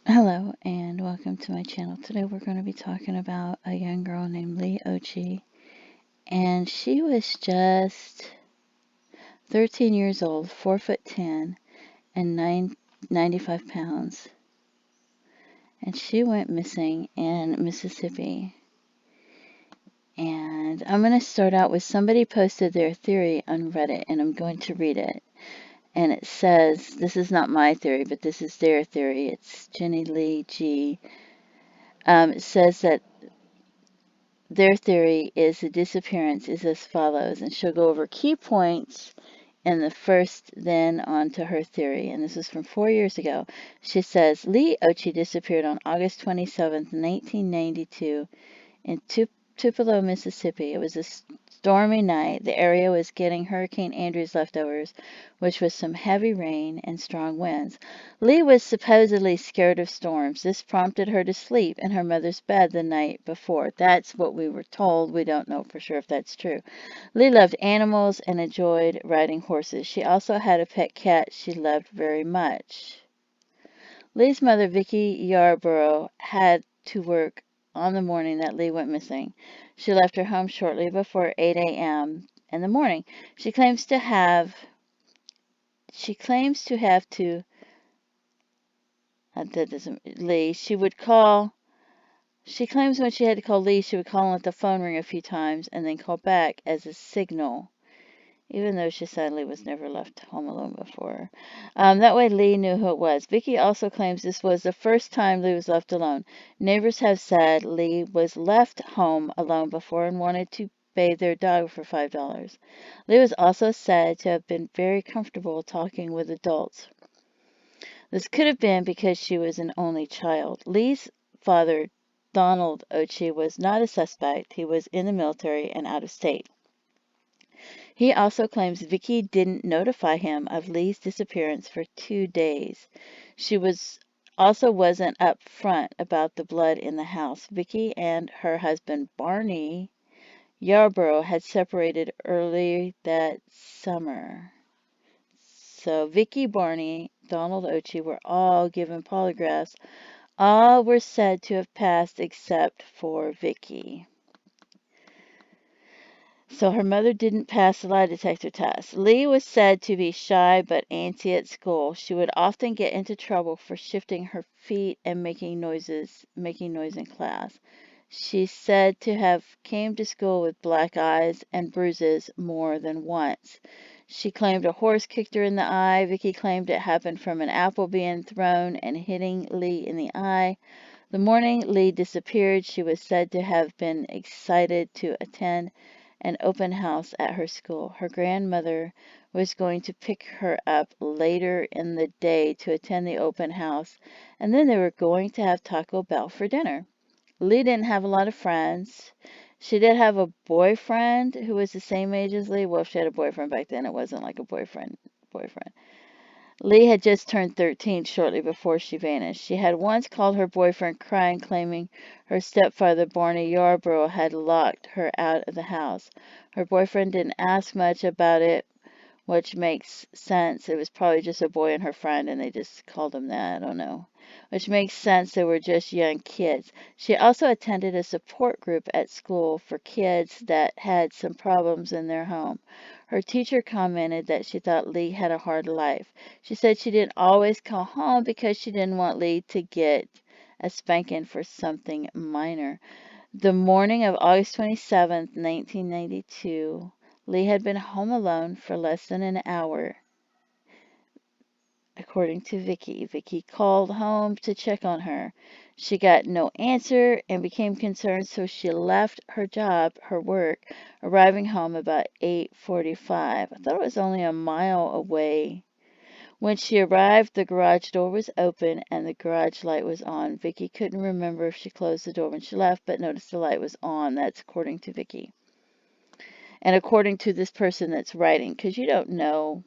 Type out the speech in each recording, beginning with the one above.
Hello and welcome to my channel. Today we're going to be talking about a young girl named Leigh Occhi, and she was just 13 years old, 4'10", and 95 pounds, and she went missing in Mississippi. And I'm going to start out with somebody posted their theory on Reddit, and I'm going to read it. And it says, this is not my theory, but this is their theory. It's Jenny Lee G. It says that their theory is the disappearance is as follows, and she'll go over key points in the first, then on to her theory. And this is from 4 years ago. She says, Leigh Occhi disappeared on August 27th, 1992 in Tupelo, Mississippi. It was a stormy night. The area was getting Hurricane Andrew's leftovers, which was some heavy rain and strong winds. Leigh was supposedly scared of storms. This prompted her to sleep in her mother's bed the night before. That's what we were told. We don't know for sure if that's true. Leigh loved animals and enjoyed riding horses. She also had a pet cat she loved very much. Leigh's mother, Vicki Yarborough, had to work on the morning that Leigh went missing. She left her home shortly before 8 a.m. in the morning. She claims to have to that doesn't Leigh. She claims when she had to call Leigh, she would call and let the phone ring a few times and then call back as a signal, even though she sadly was never left home alone before. That way Leigh knew who it was. Vicki also claims this was the first time Leigh was left alone. Neighbors have said Leigh was left home alone before and wanted to bathe their dog for $5. Leigh was also said to have been very comfortable talking with adults. This could have been because she was an only child. Leigh's father, Donald Occhi, was not a suspect. He was in the military and out of state. He also claims Vicki didn't notify him of Leigh's disappearance for 2 days. She wasn't up front about the blood in the house. Vicki and her husband Barney Yarborough had separated early that summer. So Vicki, Barney, Donald Occhi were all given polygraphs. All were said to have passed except for Vicki. So her mother didn't pass the lie detector test. Leigh was said to be shy but antsy at school. She would often get into trouble for shifting her feet and making noise in class. She's said to have came to school with black eyes and bruises more than once. She claimed a horse kicked her in the eye. Vicki claimed it happened from an apple being thrown and hitting Leigh in the eye. The morning Leigh disappeared, she was said to have been excited to attend an open house at her school. Her grandmother was going to pick her up later in the day to attend the open house, and then they were going to have Taco Bell for dinner. Leigh didn't have a lot of friends. She did have a boyfriend who was the same age as Leigh. Well, if she had a boyfriend back then, it wasn't like a boyfriend. Leigh had just turned 13 shortly before she vanished. She had once called her boyfriend crying, claiming her stepfather, Barney Yarborough, had locked her out of the house. Her boyfriend didn't ask much about it, which makes sense. It was probably just a boy and her friend, and they just called him that. I don't know. Which makes sense. They were just young kids. She also attended a support group at school for kids that had some problems in their home. Her teacher commented that she thought Leigh had a hard life. She said she didn't always call home because she didn't want Leigh to get a spanking for something minor. The morning of August 27th, 1992, Leigh had been home alone for less than an hour, according to Vicki. Vicki called home to check on her. She got no answer and became concerned, so she left her work, arriving home about 8:45. I thought it was only a mile away. When she arrived, the garage door was open and the garage light was on. Vicki couldn't remember if she closed the door when she left, but noticed the light was on. That's according to Vicki. And according to this person that's writing, because you don't know.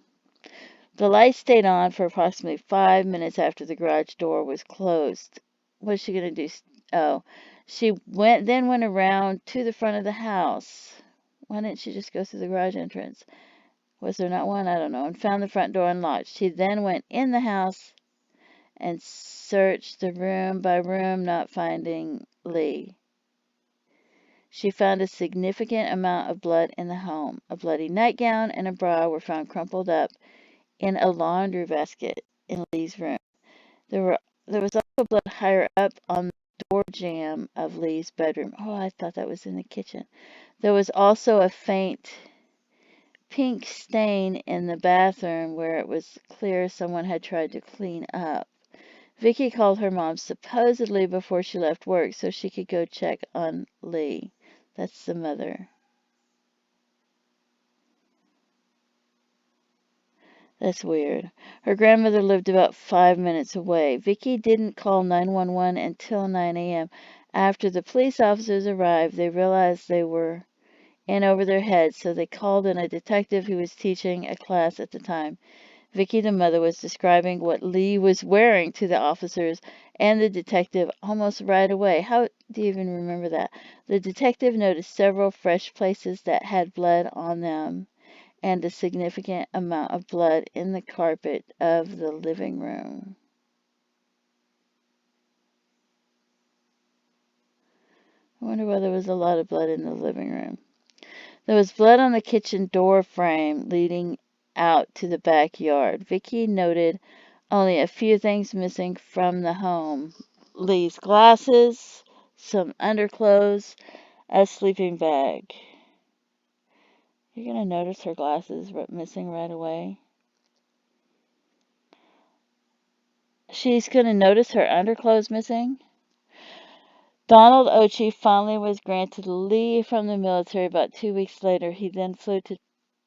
The light stayed on for approximately 5 minutes after the garage door was closed. What is she going to do? Oh, she went around to the front of the house. Why didn't she just go through the garage entrance? Was there not one? I don't know. And found the front door unlocked. She then went in the house and searched the room by room, not finding Leigh. She found a significant amount of blood in the home. A bloody nightgown and a bra were found crumpled up in a laundry basket in Leigh's room. There were there was also blood higher up on the door jamb of Leigh's bedroom. Oh, I thought that was in the kitchen. There was also a faint pink stain in the bathroom where it was clear someone had tried to clean up. Vicky called her mom supposedly before she left work so she could go check on Leigh. That's the mother. That's weird. Her grandmother lived about 5 minutes away. Vicky didn't call 911 until 9 a.m. After the police officers arrived, they realized they were in over their heads, so they called in a detective who was teaching a class at the time. Vicky, the mother, was describing what Leigh was wearing to the officers and the detective almost right away. How do you even remember that? The detective noticed several fresh places that had blood on them and a significant amount of blood in the carpet of the living room. I wonder why there was a lot of blood in the living room. There was blood on the kitchen door frame leading out to the backyard. Vicky noted only a few things missing from the home. Leigh's glasses, some underclothes, a sleeping bag. You're going to notice her glasses missing right away. She's going to notice her underclothes missing. Donald Occhi finally was granted leave from the military about 2 weeks later. He then flew to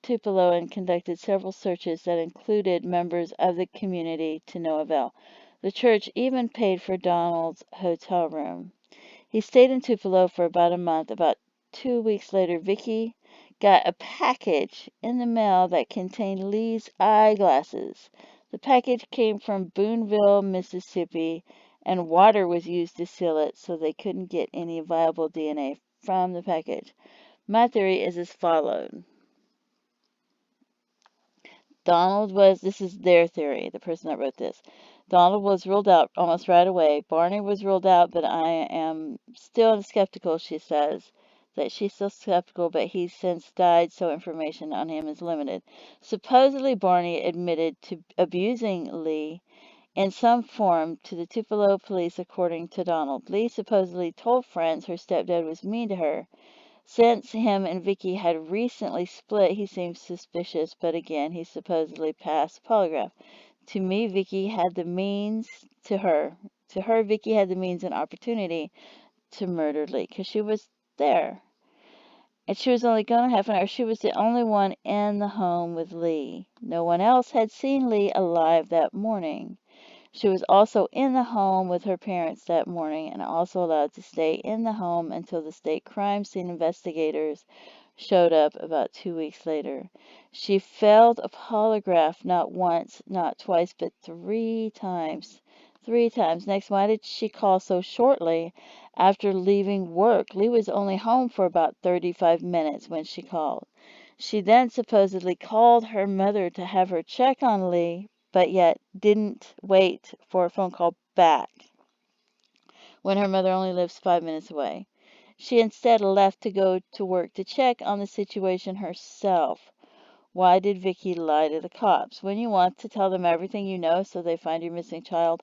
Tupelo and conducted several searches that included members of the community to no avail. The church even paid for Donald's hotel room. He stayed in Tupelo for about a month. About 2 weeks later, Vicky got a package in the mail that contained Leigh's eyeglasses. The package came from Boonville, Mississippi, and water was used to seal it so they couldn't get any viable DNA from the package. My theory is as follows. This is their theory, the person that wrote this. Donald was ruled out almost right away. Barney was ruled out, but I am still skeptical, she says. That she's still skeptical, but he's since died, so information on him is limited. Supposedly, Barney admitted to abusing Leigh in some form to the Tupelo police, according to Donald. Leigh supposedly told friends her stepdad was mean to her. Since him and Vicky had recently split, he seemed suspicious, but again, he supposedly passed polygraph. To me, Vicky had the means to her, Vicky had the means and opportunity to murder Leigh because she was there. And she was only gone half an hour. She was the only one in the home with Leigh. No one else had seen Leigh alive that morning. She was also in the home with her parents that morning and also allowed to stay in the home until the state crime scene investigators showed up about 2 weeks later. She failed a polygraph not once, not twice, but 3 times. 3 times. Next, why did she call so shortly after leaving work? Leigh was only home for about 35 minutes when she called. She then supposedly called her mother to have her check on Leigh, but yet didn't wait for a phone call back when her mother only lives 5 minutes away. She instead left to go to work to check on the situation herself. Why did Vicky lie to the cops? When you want to tell them everything you know so they find your missing child,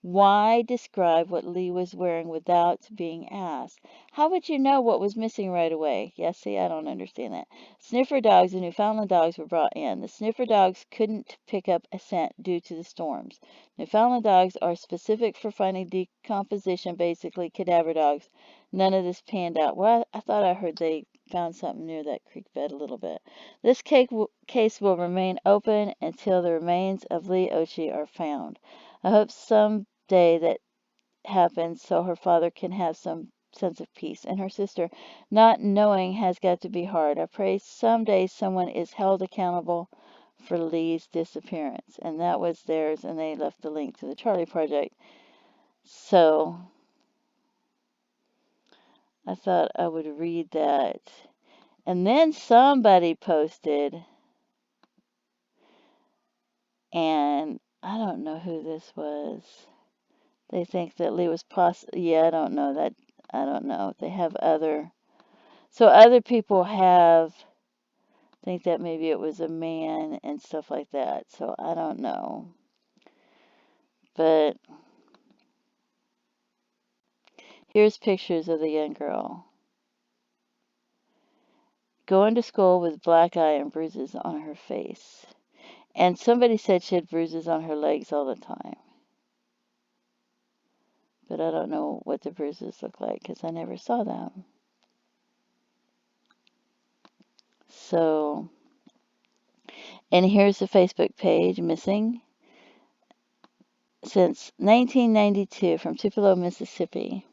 why describe what Leigh was wearing without being asked? How would you know what was missing right away? Yeah, see, I don't understand that. Sniffer dogs and Newfoundland dogs were brought in. The sniffer dogs couldn't pick up a scent due to the storms. Newfoundland dogs are specific for finding decomposition, basically cadaver dogs. None of this panned out. Well, I thought I heard they found something near that creek bed a little bit. This case will remain open until the remains of Leigh Occhi are found. I hope someday that happens so her father can have some sense of peace. And her sister, not knowing has got to be hard. I pray someday someone is held accountable for Leigh's disappearance. And that was theirs, and they left the link to the Charlie Project. So I thought I would read that. And then somebody posted, and I don't know who this was. They think that Leigh was yeah, I don't know that. I don't know. They have other. So other people have think that maybe it was a man and stuff like that. So I don't know. But here's pictures of the young girl going to school with black eye and bruises on her face. And somebody said she had bruises on her legs all the time. But I don't know what the bruises look like because I never saw them. So, and here's the Facebook page missing since 1992 from Tupelo, Mississippi.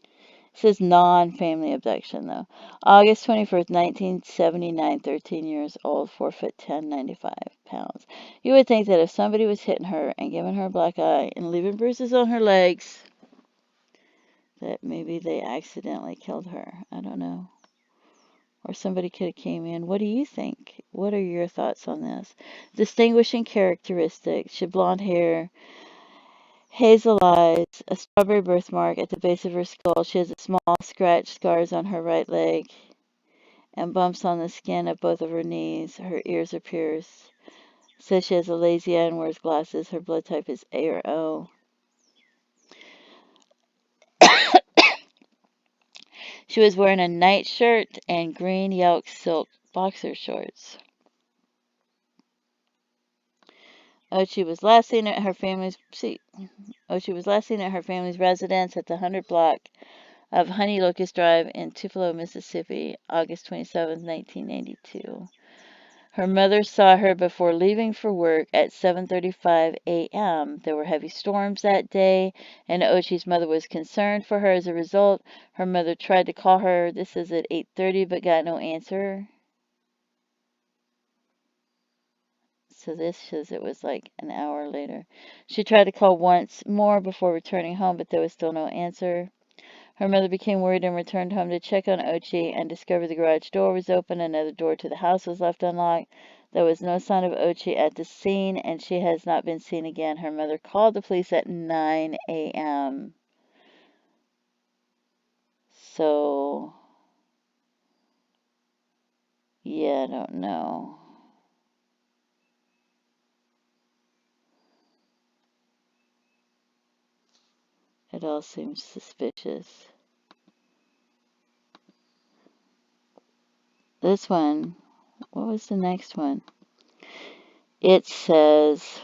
It says non-family abduction though. August 21st, 1979, 13 years old, 4 foot 10, 95 pounds. You would think that if somebody was hitting her and giving her a black eye and leaving bruises on her legs, that maybe they accidentally killed her. I don't know. Or somebody could have came in. What do you think? What are your thoughts on this? Distinguishing characteristics. She had blonde hair, hazel eyes, a strawberry birthmark at the base of her skull. She has a small scratch scars on her right leg and bumps on the skin of both of her knees. Her ears are pierced. Says she has a lazy eye and wears glasses. Her blood type is A or O. She was wearing a nightshirt and green yelk silk boxer shorts. Occhi was last seen at her family's residence at the 100 block of Honey Locust Drive in Tupelo, Mississippi, August 27, 1992. Her mother saw her before leaving for work at 7:35 a.m. There were heavy storms that day, and Occhi's mother was concerned for her. As a result, her mother tried to call her. This is at 8:30, but got no answer. So this says it was like an hour later. She tried to call once more before returning home, but there was still no answer. Her mother became worried and returned home to check on Occhi and discovered the garage door was open. Another door to the house was left unlocked. There was no sign of Occhi at the scene, and she has not been seen again. Her mother called the police at 9 a.m. So, yeah, I don't know. It all seems suspicious. This one, what was the next one? It says,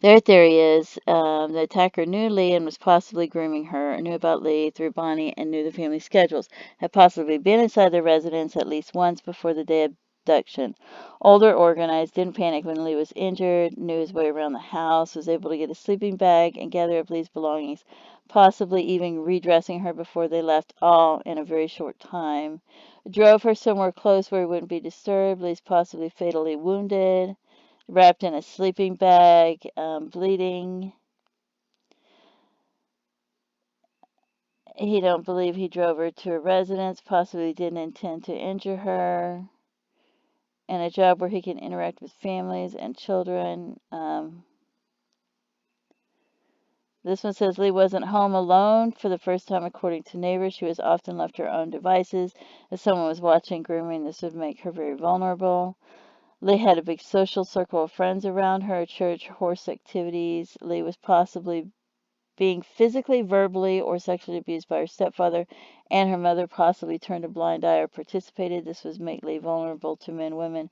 their theory is the attacker knew Leigh and was possibly grooming her, knew about Leigh through Bonnie, and knew the family schedules, had possibly been inside their residence at least once before the day of abduction. Older, organized, didn't panic when Leigh was injured, knew his way around the house, was able to get a sleeping bag and gather up Leigh's belongings, possibly even redressing her before they left, all in a very short time. Drove her somewhere close where he wouldn't be disturbed. Leigh's possibly fatally wounded, wrapped in a sleeping bag, bleeding. He don't believe he drove her to her residence, possibly didn't intend to injure her, and a job where he can interact with families and children. This one says Leigh wasn't home alone for the first time, according to neighbors. She was often left to her own devices. If someone was watching grooming, this would make her very vulnerable. Leigh had a big social circle of friends around her, church, horse activities. Leigh was possibly being physically, verbally, or sexually abused by her stepfather, and her mother possibly turned a blind eye or participated. This was make Leigh vulnerable to men, women.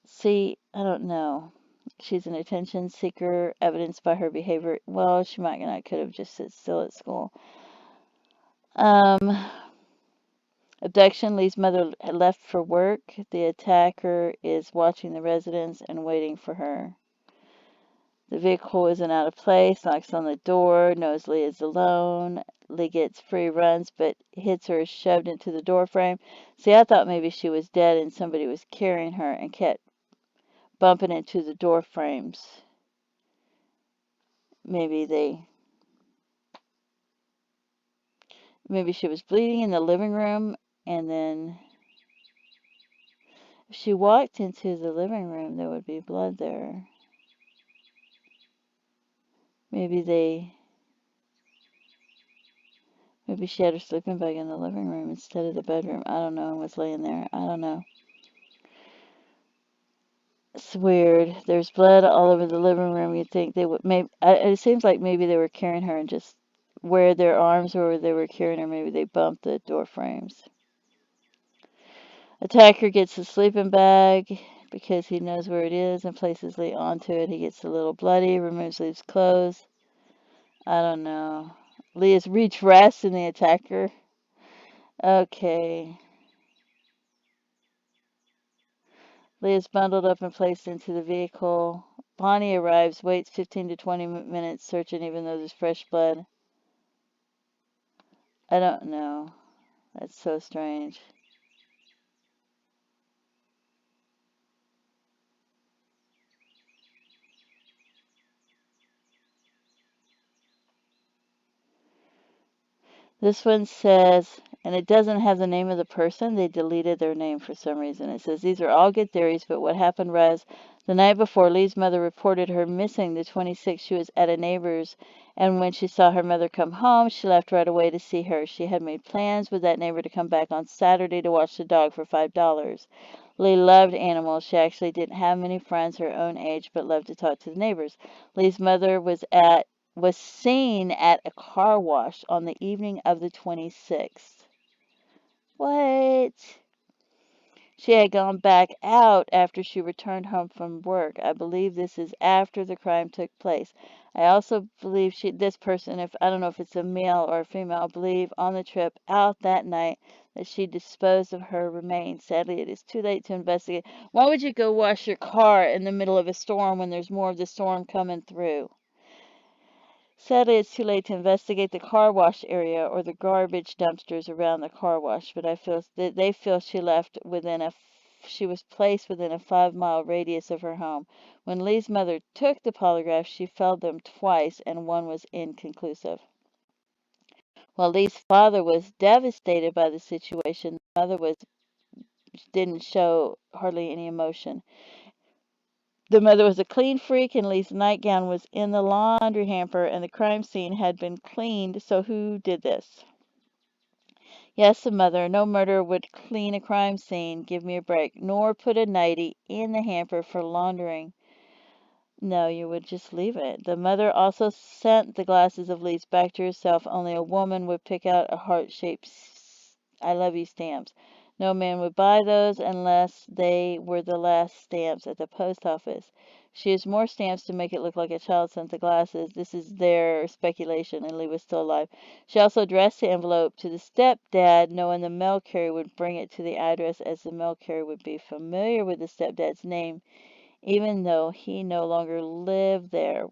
See, I don't know. She's an attention seeker, evidenced by her behavior. Well, she might not could have just sit still at school. Um, Abduction. Lee's mother had left for work. The attacker is watching the residence and waiting for her. The vehicle isn't out of place, knocks on the door, knows Leigh is alone. Leigh gets free runs, but hits her shoved into the door frame. See, I thought maybe she was dead and somebody was carrying her and kept bumping into the door frames. Maybe maybe she was bleeding in the living room and then If she walked into the living room, there would be blood there. Maybe maybe she had her sleeping bag in the living room instead of the bedroom. I don't know, and was laying there. I don't know. It's weird. There's blood all over the living room. You'd think they would maybe. It seems like maybe they were carrying her and just where their arms were, where they were carrying her. Maybe they bumped the door frames. Attacker gets the sleeping bag because he knows where it is and places Leigh onto it. He gets a little bloody, removes Leigh's clothes. I don't know. Leigh is redressed in the attacker. Okay. Leigh is bundled up and placed into the vehicle. Bonnie arrives, waits 15 to 20 minutes searching even though there's fresh blood. I don't know. That's so strange. This one says, and it doesn't have the name of the person. They deleted their name for some reason. It says, these are all good theories, but what happened was the night before Leigh's mother reported her missing the 26th, she was at a neighbor's, and when she saw her mother come home, she left right away to see her. She had made plans with that neighbor to come back on Saturday to watch the dog for $5. Leigh loved animals. She actually didn't have many friends her own age, but loved to talk to the neighbors. Leigh's mother was seen at a car wash on the evening of the 26th. What? She had gone back out after she returned home from work. I believe this is after the crime took place. I also believe this person, if I don't know if it's a male or a female, I believe on the trip out that night that she disposed of her remains. Sadly, it is too late to investigate. Why would you go wash your car in the middle of a storm when there's more of the storm coming through? Sadly, it's too late to investigate the car wash area or the garbage dumpsters around the car wash, but I feel that they feel she was placed within a 5-mile radius of her home. When Leigh's mother took the polygraph, she failed them twice and one was inconclusive. While Leigh's father was devastated by the situation, the mother didn't show hardly any emotion. The mother was a clean freak, and Leigh's nightgown was in the laundry hamper, and the crime scene had been cleaned, so who did this? Yes, the mother. No murderer would clean a crime scene, give me a break, nor put a nightie in the hamper for laundering. No, you would just leave it. The mother also sent the glasses of Leigh's back to herself. Only a woman would pick out a heart-shaped I love you stamps. No man would buy those unless they were the last stamps at the post office. She used more stamps to make it look like a child sent the glasses. This is their speculation, and Leigh was still alive. She also addressed the envelope to the stepdad, knowing the mail carrier would bring it to the address, as the mail carrier would be familiar with the stepdad's name, even though he no longer lived there.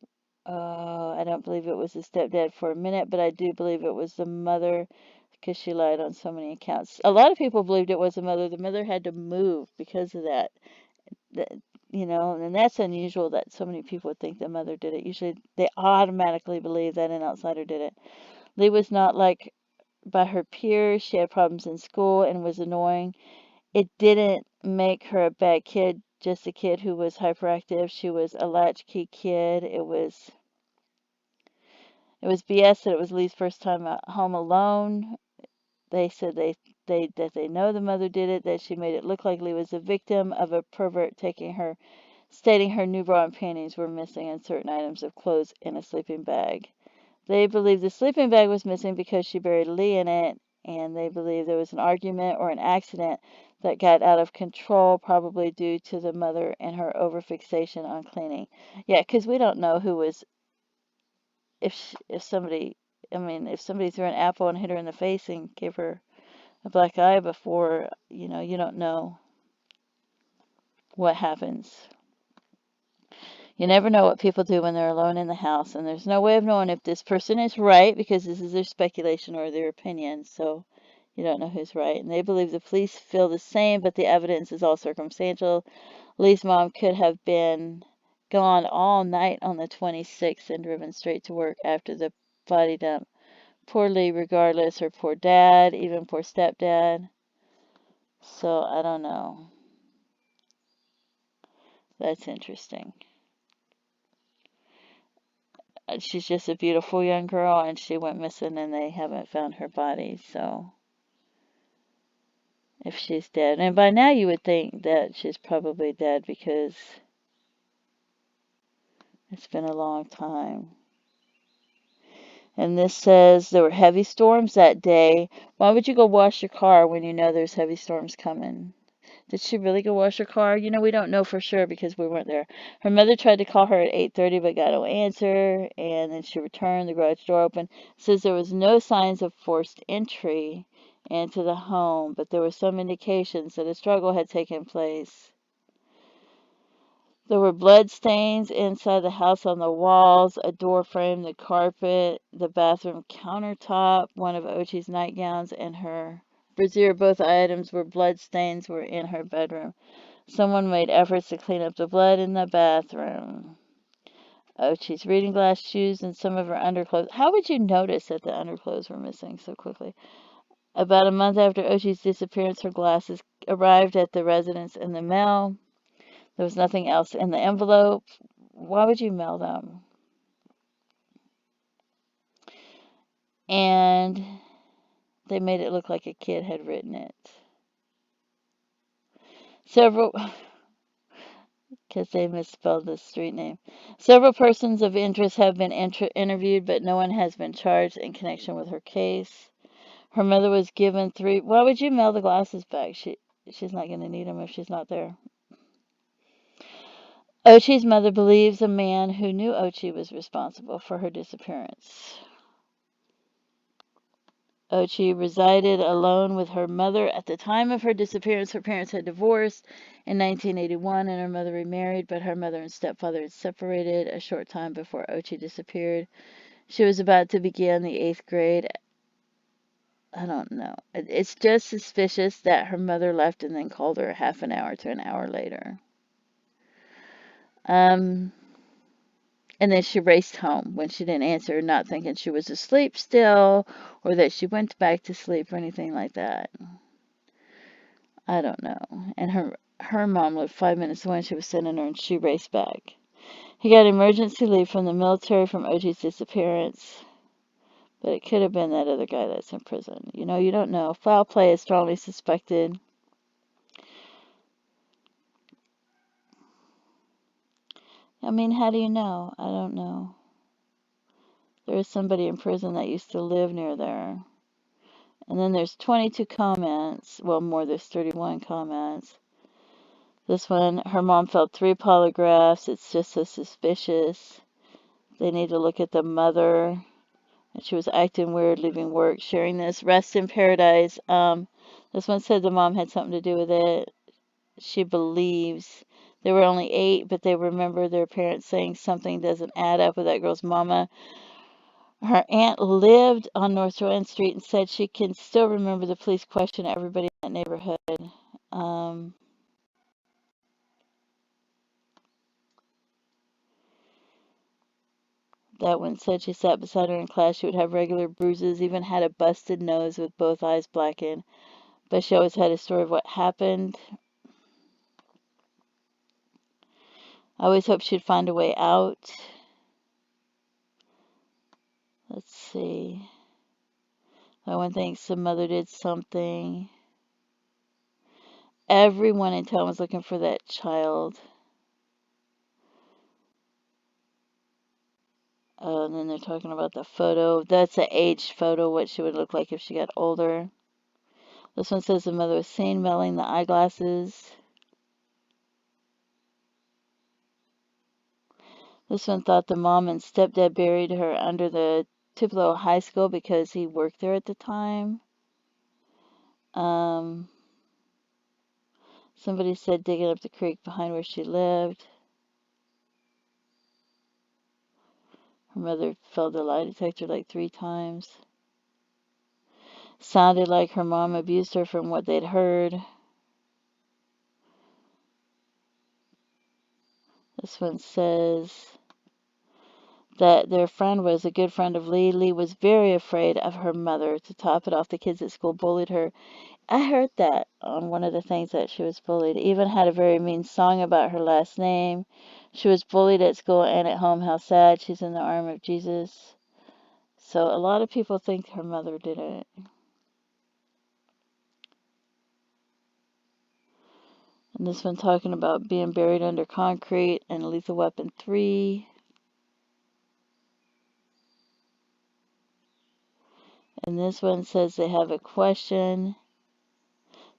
I don't believe it was the stepdad for a minute, but I do believe it was the mother because she lied on so many accounts. A lot of people believed it was the mother. The mother had to move because of that. That and that's unusual that so many people would think the mother did it. Usually they automatically believe that an outsider did it. Leigh was not liked by her peers. She had problems in school and was annoying. It didn't make her a bad kid, just a kid who was hyperactive. She was a latchkey kid. It was BS that it was Leigh's first time at home alone. They said that they know the mother did it, that she made it look like Leigh was a victim of a pervert stating her new bra and panties were missing and certain items of clothes in a sleeping bag. They believe the sleeping bag was missing because she buried Leigh in it, and they believe there was an argument or an accident that got out of control, probably due to the mother and her overfixation on cleaning. Yeah, because we don't know who was if somebody. I mean, if somebody threw an apple and hit her in the face and gave her a black eye before, you don't know what happens. You never know what people do when they're alone in the house, and there's no way of knowing if this person is right because this is their speculation or their opinion, so you don't know who's right. And they believe the police feel the same, but the evidence is all circumstantial. Leigh's mom could have been gone all night on the 26th and driven straight to work after the body dump. Poor Leigh, regardless, her poor dad, even poor stepdad. So I don't know. That's interesting. She's just a beautiful young girl, and she went missing, and they haven't found her body. So, if she's dead, and by now you would think that she's probably dead because it's been a long time. And this says there were heavy storms that day. Why would you go wash your car when you know there's heavy storms coming? Did she really go wash her car? You know, we don't know for sure because we weren't there. Her mother tried to call her at 8:30 but got no answer, and then she returned. The garage door open. It says there was no signs of forced entry into the home, but there were some indications that a struggle had taken place. There were blood stains inside the house on the walls, a door frame, the carpet, the bathroom countertop, one of Ochi's nightgowns, and her brassiere. Both items were blood stains were in her bedroom. Someone made efforts to clean up the blood in the bathroom. Ochi's reading glass, shoes, and some of her underclothes. How would you notice that the underclothes were missing so quickly? About a month after Ochi's disappearance, her glasses arrived at the residence in the mail. There was nothing else in the envelope. Why would you mail them? And they made it look like a kid had written it. Several, because they misspelled the street name. Several persons of interest have been interviewed, but no one has been charged in connection with her case. Her mother was given 3. Why would you mail the glasses back? She's not going to need them if she's not there. Ochi's mother believes a man who knew Ochi was responsible for her disappearance. Occhi resided alone with her mother. At the time of her disappearance, her parents had divorced in 1981 and her mother remarried, but her mother and stepfather had separated a short time before Occhi disappeared. She was about to begin the 8th grade. I don't know. It's just suspicious that her mother left and then called her half an hour to an hour later. And then she raced home when she didn't answer, not thinking she was asleep still or that she went back to sleep or anything like that. I don't know. And her mom lived 5 minutes away and she was sending her and she raced back. He got emergency leave from the military from Ochi's disappearance. But it could have been that other guy that's in prison. You know, you don't know. Foul play is strongly suspected. I mean, how do you know? I don't know. There is somebody in prison that used to live near there. And then there's 22 comments. Well, more, there's 31 comments. This one, her mom failed 3 polygraphs. It's just so suspicious. They need to look at the mother. And she was acting weird, leaving work, sharing this. Rest in paradise. This one said the mom had something to do with it. She believes they were only 8, but they remember their parents saying something doesn't add up with that girl's mama. Her aunt lived on North Joanne Street and said she can still remember the police question everybody in that neighborhood. That one said she sat beside her in class. She would have regular bruises, even had a busted nose with both eyes blackened. But she always had a story of what happened. I always hoped she'd find a way out. Let's see. That one thinks the mother did something. Everyone in town was looking for that child. And then they're talking about the photo. That's an aged photo, what she would look like if she got older. This one says the mother was seen mailing the eyeglasses. This one thought the mom and stepdad buried her under the Tupelo High School because he worked there at the time. Somebody said digging up the creek behind where she lived. Her mother failed the lie detector like 3 times. Sounded like her mom abused her from what they'd heard. This one says that their friend was a good friend of Leigh. Leigh was very afraid of her mother. To top it off, the kids at school bullied her. I heard that on one of the things that she was bullied. Even had a very mean song about her last name. She was bullied at school and at home. How sad. She's in the arm of Jesus. So a lot of people think her mother did it. And this one talking about being buried under concrete and Lethal Weapon 3. And this one says they have a question.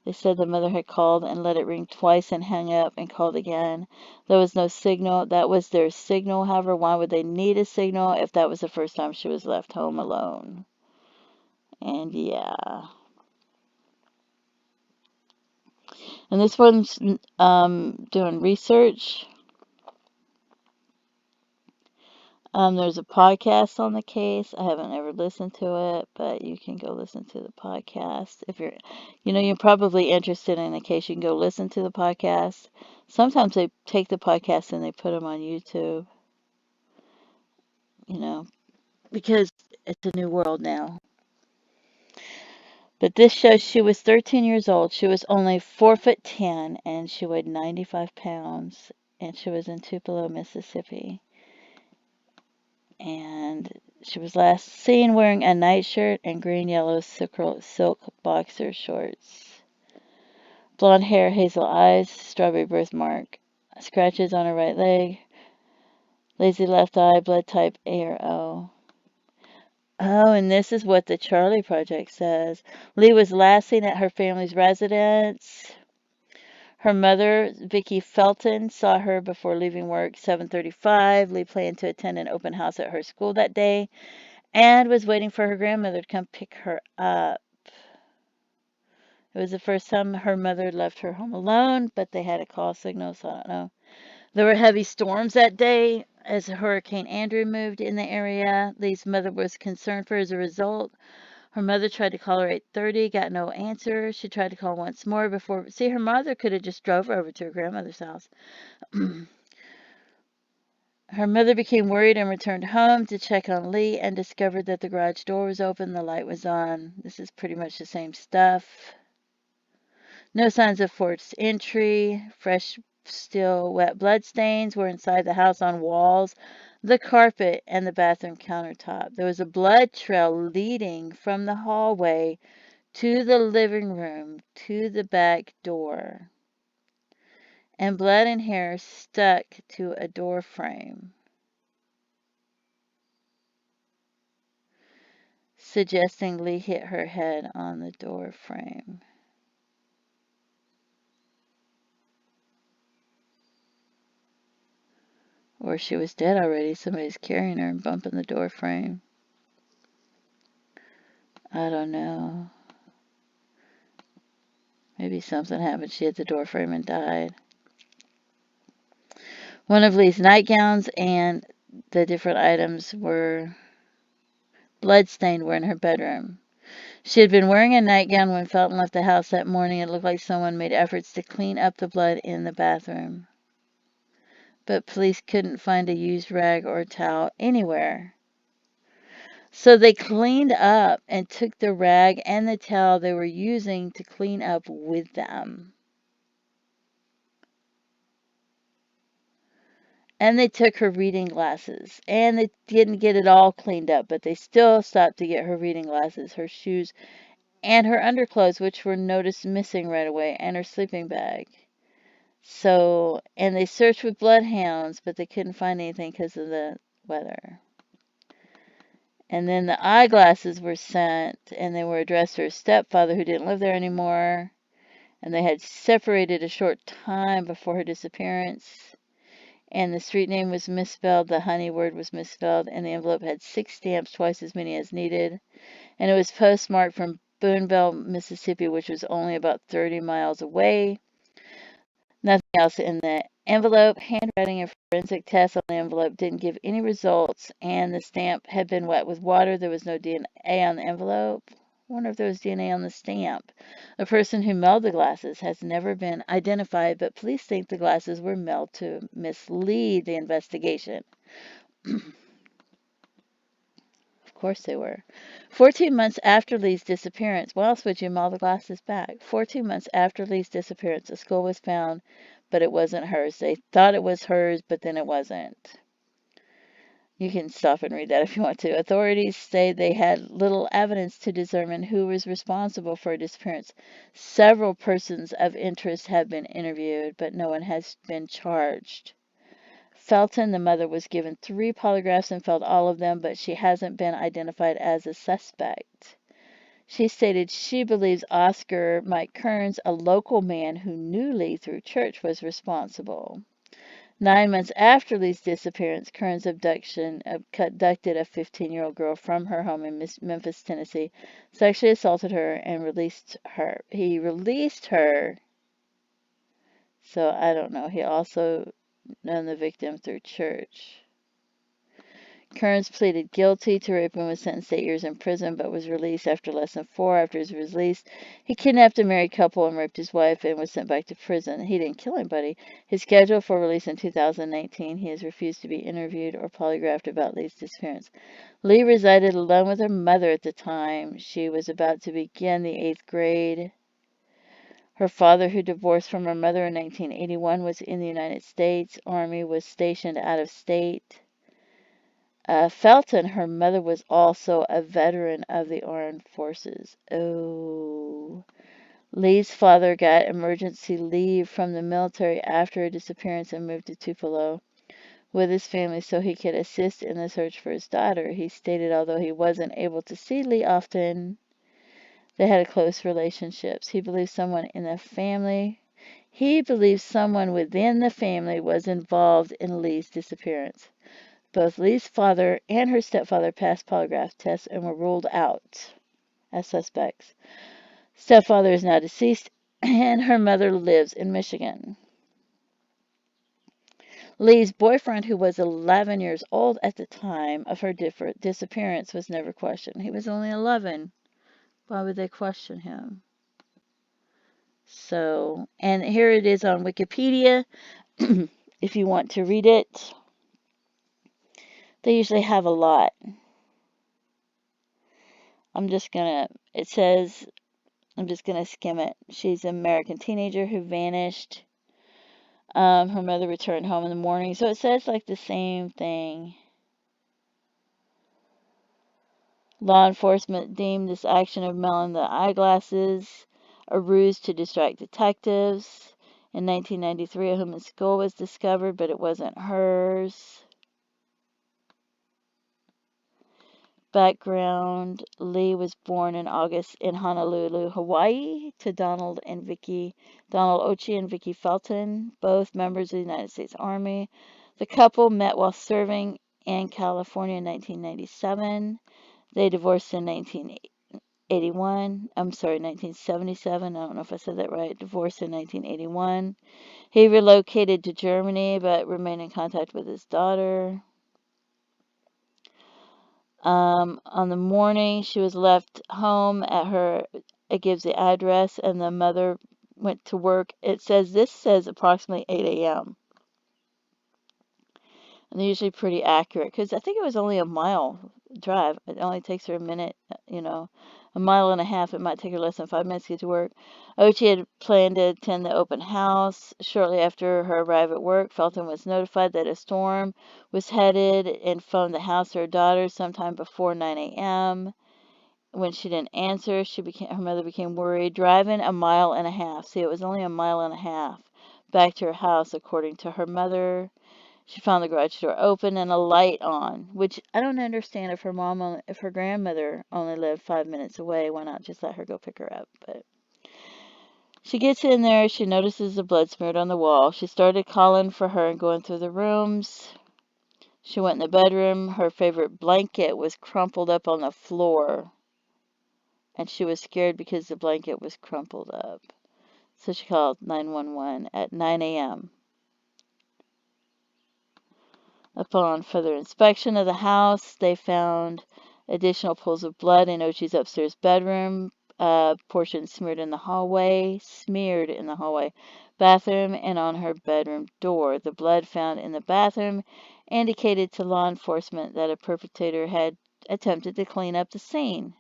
They said the mother had called and let it ring twice and hung up and called again. There was no signal. That was their signal. However, why would they need a signal if that was the first time she was left home alone? And yeah. And this one's doing research. There's a podcast on the case. I haven't ever listened to it, but you can go listen to the podcast. If you're probably interested in the case, you can go listen to the podcast. Sometimes they take the podcast and they put them on YouTube, because it's a new world now. But this shows she was 13 years old. She was only 4'10", and she weighed 95 pounds, and she was in Tupelo, Mississippi. And she was last seen wearing a nightshirt and green-yellow silk boxer shorts. Blonde hair, hazel eyes, strawberry birthmark, scratches on her right leg, lazy left eye, blood type A or O. Oh, and this is what the Charlie Project says. Leigh was last seen at her family's residence. Her mother, Vicki Felton, saw her before leaving work 7:35. Leigh planned to attend an open house at her school that day and was waiting for her grandmother to come pick her up. It was the first time her mother left her home alone, but they had a call signal, so I don't know. There were heavy storms that day as Hurricane Andrew moved in the area. Leigh's mother was concerned for as a result. Her mother tried to call her 8:30, got no answer. She tried to call once more before. See, her mother could have just drove over to her grandmother's house. Her mother became worried and returned home to check on Leigh and discovered that the garage door was open, the light was on. This is pretty much the same stuff. No signs of forced entry. Fresh, still wet bloodstains were inside the house on walls, the carpet, and the bathroom countertop. There was a blood trail leading from the hallway to the living room to the back door, and blood and hair stuck to a door frame, suggesting Leigh hit her head on the door frame. Or she was dead already. Somebody's carrying her and bumping the door frame. I don't know. Maybe something happened. She hit the door frame and died. One of Leigh's nightgowns and the different items were bloodstained were in her bedroom. She had been wearing a nightgown when Felton left the house that morning. It looked like someone made efforts to clean up the blood in the bathroom. But police couldn't find a used rag or towel anywhere. So they cleaned up and took the rag and the towel they were using to clean up with them. And they took her reading glasses. And they didn't get it all cleaned up, but they still stopped to get her reading glasses, her shoes, and her underclothes, which were noticed missing right away, and her sleeping bag. So, and they searched with bloodhounds, but they couldn't find anything because of the weather. And then the eyeglasses were sent, and they were addressed to her stepfather, who didn't live there anymore. And they had separated a short time before her disappearance. And the street name was misspelled, the honey word was misspelled, and the envelope had 6 stamps, twice as many as needed. And it was postmarked from Boonville, Mississippi, which was only about 30 miles away. Nothing else in the envelope. Handwriting and forensic tests on the envelope didn't give any results, and the stamp had been wet with water. There was no DNA on the envelope. I wonder if there was DNA on the stamp. The person who mailed the glasses has never been identified, but police think the glasses were mailed to mislead the investigation. course they were. 14 months after Leigh's disappearance, well, switching all the glasses back. 14 months after Leigh's disappearance, a skull was found, but it wasn't hers. They thought it was hers, but then it wasn't. You can stop and read that if you want to. Authorities say they had little evidence to determine who was responsible for her disappearance. Several persons of interest have been interviewed, but no one has been charged. Felton, the mother, was given 3 polygraphs and failed all of them, but she hasn't been identified as a suspect. She stated she believes Oscar Mike Kearns, a local man who knew Leigh through church, was responsible. 9 months after Leigh's disappearance, Kearns abducted a 15-year-old girl from her home in Memphis, Tennessee, sexually assaulted her, and released her. He released her. So I don't know. He also known the victim through church. Kearns pleaded guilty to rape and was sentenced to 8 years in prison, but was released after less than 4. After his release, he kidnapped a married couple and raped his wife and was sent back to prison. He didn't kill anybody. He's scheduled for release in 2019. He has refused to be interviewed or polygraphed about Leigh's disappearance. Leigh resided alone with her mother at the time. She was about to begin the 8th grade. Her father, who divorced from her mother in 1981, was in the United States Army, was stationed out of state. Felton, her mother, was also a veteran of the armed forces. Oh. Leigh's father got emergency leave from the military after her disappearance and moved to Tupelo with his family so he could assist in the search for his daughter. He stated although he wasn't able to see Leigh often, they had a close relationships. He believes someone within the family was involved in Leigh's disappearance. Both Leigh's father and her stepfather passed polygraph tests and were ruled out as suspects. Stepfather is now deceased, and her mother lives in Michigan. Leigh's boyfriend, who was 11 years old at the time of her disappearance, was never questioned. He was only 11. Why would they question him? So, and here it is on Wikipedia, if you want to read it. They usually have a lot. I'm just going to skim it. She's an American teenager who vanished. Her mother returned home in the morning. So it says like the same thing. Law enforcement deemed this action of melting the eyeglasses a ruse to distract detectives. In 1993, a human skull was discovered, but it wasn't hers. Background: Leigh was born in August in Honolulu, Hawaii, to Donald Occhi and Vicki Felton, both members of the United States Army. The couple met while serving in California in 1997. They divorced in 1977. I don't know if I said that right. Divorced in 1981. He relocated to Germany but remained in contact with his daughter. On the morning she was left home it gives the address, and the mother went to work. This says approximately 8 a.m. And they're usually pretty accurate because I think it was only a mile drive. It only takes her a minute, a mile and a half. It might take her less than 5 minutes to get to work. Occhi had planned to attend the open house. Shortly after her arrival at work, Felton was notified that a storm was headed and phoned the house to her daughter sometime before 9 a.m. When she didn't answer, her mother became worried. Driving a mile and a half. See, it was only a mile and a half back to her house, according to her mother. She found the garage door open and a light on, which I don't understand if her grandmother only lived 5 minutes away, why not just let her go pick her up? But she gets in there, she notices the blood smeared on the wall. She started calling for her and going through the rooms. She went in the bedroom. Her favorite blanket was crumpled up on the floor, and she was scared because the blanket was crumpled up. So she called 911 at 9 a.m. Upon further inspection of the house, they found additional pools of blood in Occhi's upstairs bedroom, portions smeared in the hallway, bathroom, and on her bedroom door. The blood found in the bathroom indicated to law enforcement that a perpetrator had attempted to clean up the scene.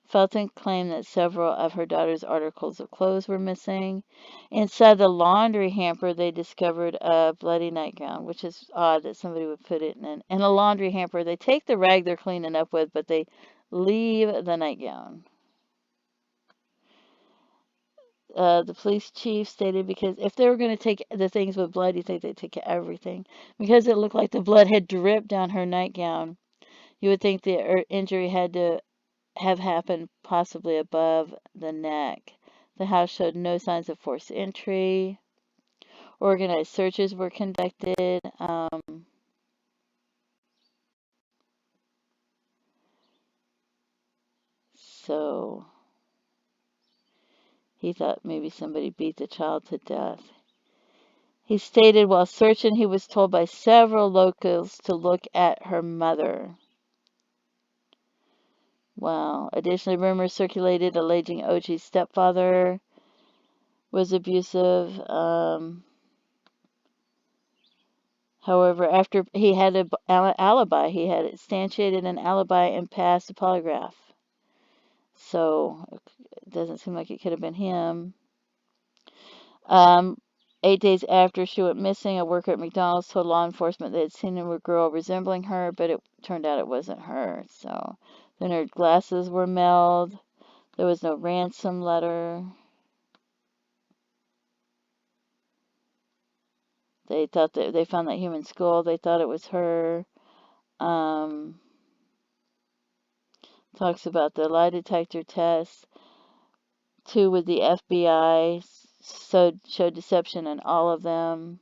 Felton claimed that several of her daughter's articles of clothes were missing. Inside the laundry hamper, they discovered a bloody nightgown, which is odd that somebody would put it in a laundry hamper. They take the rag they're cleaning up with, but they leave the nightgown. The police chief stated because if they were going to take the things with blood, you think they'd take everything. Because it looked like the blood had dripped down her nightgown, you would think the injury had to have happened possibly above the neck. The house showed no signs of forced entry. Organized searches were conducted. So he thought maybe somebody beat the child to death. He stated while searching, he was told by several locals to look at her mother. Wow. Additionally, rumors circulated alleging Occhi's stepfather was abusive. However, after he had an alibi, he had instantiated an alibi and passed a polygraph. So it doesn't seem like it could have been him. 8 days after she went missing, a worker at McDonald's told law enforcement they had seen a girl resembling her, but it turned out it wasn't her. So then her glasses were mailed. There was no ransom letter. They thought that they found that human skull. They thought it was her. Talks about the lie detector test. 2 with the FBI showed deception in all of them.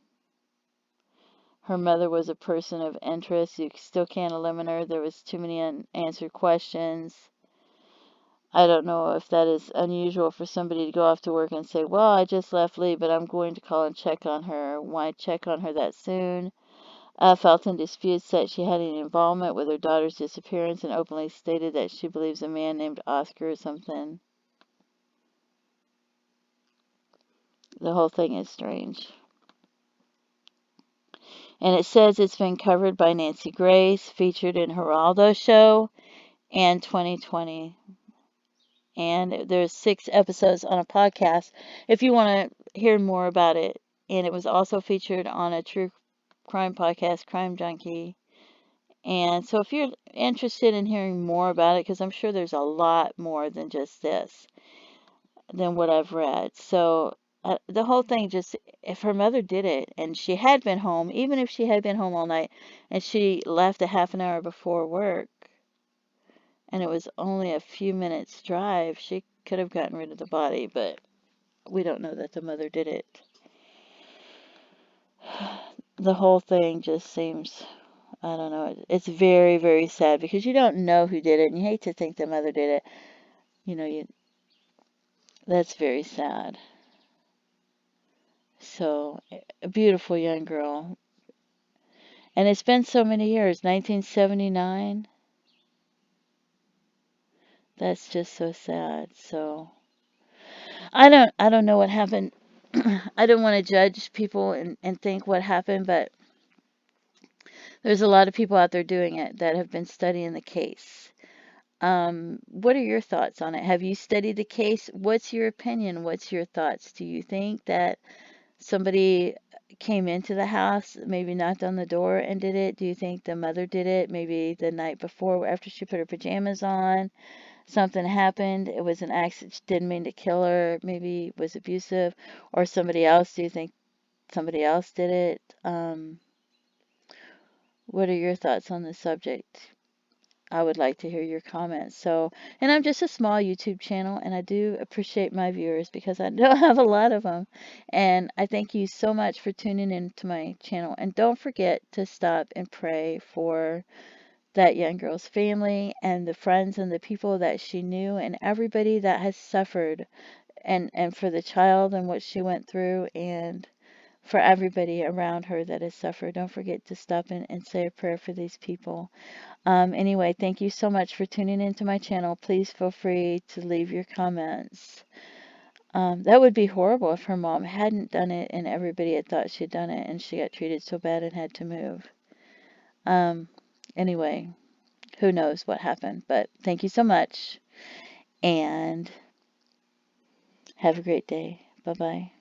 Her mother was a person of interest. You still can't eliminate her. There was too many unanswered questions. I don't know if that is unusual for somebody to go off to work and say, well, I just left Leigh, but I'm going to call and check on her. Why check on her that soon? Felton disputes that she had any involvement with her daughter's disappearance and openly stated that she believes a man named Oscar or something. The whole thing is strange. And it says it's been covered by Nancy Grace, featured in Geraldo Show, and 2020. And there's 6 episodes on a podcast if you want to hear more about it. And it was also featured on a true crime podcast, Crime Junkie. And so if you're interested in hearing more about it, because I'm sure there's a lot more than just this, than what I've read. So the whole thing just, if her mother did it and she had been home, even if she had been home all night and she left a half an hour before work, and it was only a few minutes drive, she could have gotten rid of the body, but we don't know that the mother did it. The whole thing just seems, I don't know, it's very, very sad because you don't know who did it, and you hate to think the mother did it. That's very sad. So, a beautiful young girl. And it's been so many years, 1979. That's just so sad. So, I don't know what happened. I don't want to judge people and think what happened, but there's a lot of people out there doing it that have been studying the case. What are your thoughts on it? Have you studied the case? What's your opinion? What's your thoughts? Do you think that somebody came into the house, maybe knocked on the door and did it? Do you think the mother did it? Maybe the night before, after she put her pajamas on, something happened. It was an accident. She didn't mean to kill her. Maybe it was abusive. Or somebody else. Do you think somebody else did it? What are your thoughts on the subject? I would like to hear your comments. So, and I'm just a small YouTube channel, and I do appreciate my viewers because I don't have a lot of them. And I thank you so much for tuning into my channel. And don't forget to stop and pray for that young girl's family and the friends and the people that she knew and everybody that has suffered, and for the child and what she went through, and for everybody around her that has suffered. Don't forget to stop and say a prayer for these people. Anyway, thank you so much for tuning into my channel. Please feel free to leave your comments. That would be horrible if her mom hadn't done it and everybody had thought she'd done it and she got treated so bad and had to move. Anyway, who knows what happened. But thank you so much, and have a great day. Bye-bye.